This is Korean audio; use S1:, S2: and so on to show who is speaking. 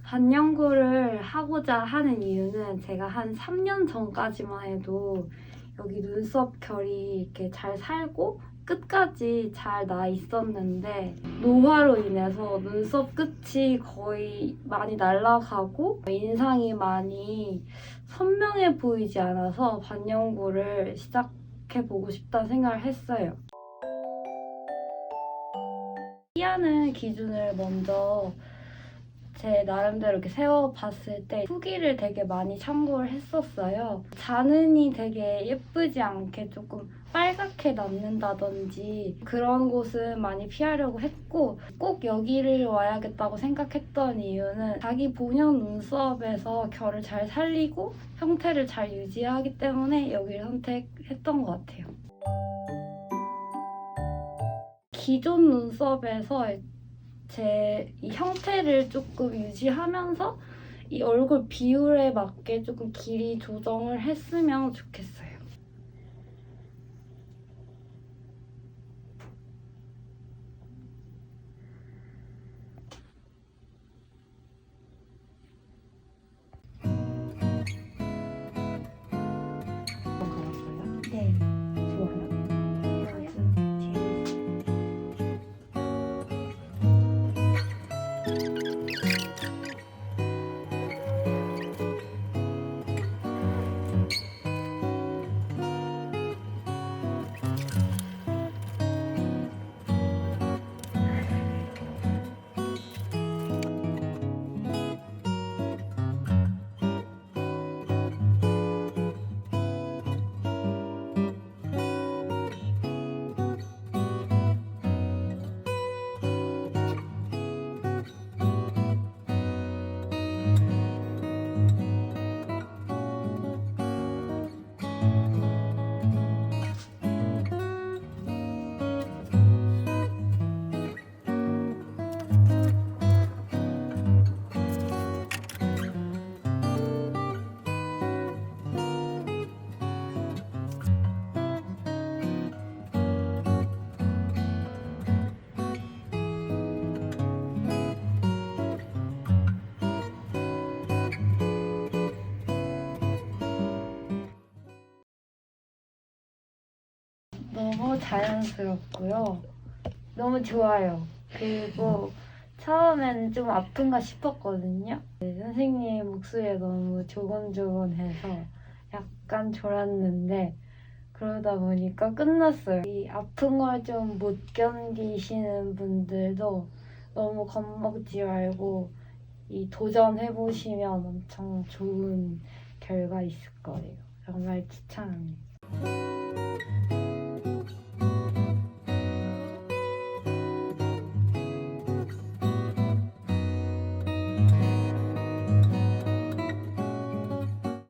S1: 반영구를 하고자 하는 이유는 제가 한 3년 전까지만 해도 여기 눈썹 결이 이렇게 잘 살고 끝까지 잘 나 있었는데 노화로 인해서 눈썹 끝이 거의 많이 날아가고 인상이 많이 선명해 보이지 않아서 반영구를 시작해보고 싶다는 생각을 했어요. 피하는 기준을 먼저 제 나름대로 이렇게 세워봤을 때 후기를 되게 많이 참고를 했었어요. 잔흔이 되게 예쁘지 않게 조금 빨갛게 남는다든지 그런 곳은 많이 피하려고 했고 꼭 여기를 와야겠다고 생각했던 이유는 자기 본연 눈썹에서 결을 잘 살리고 형태를 잘 유지하기 때문에 여기를 선택했던 것 같아요. 기존 눈썹에서 제 이 형태를 조금 유지하면서 이 얼굴 비율에 맞게 조금 길이 조정을 했으면 좋겠어요. 감았어요? 네, 좋아요. 너무 자연스럽고요. 너무 좋아요. 그리고 처음에는 좀 아픈가 싶었거든요. 네, 선생님 목소리가 너무 조곤조곤해서 약간 졸았는데 그러다 보니까 끝났어요. 이 아픈 걸 좀 못 견디시는 분들도 너무 겁먹지 말고 이 도전해보시면 엄청 좋은 결과 있을 거예요. 정말 추천합니다.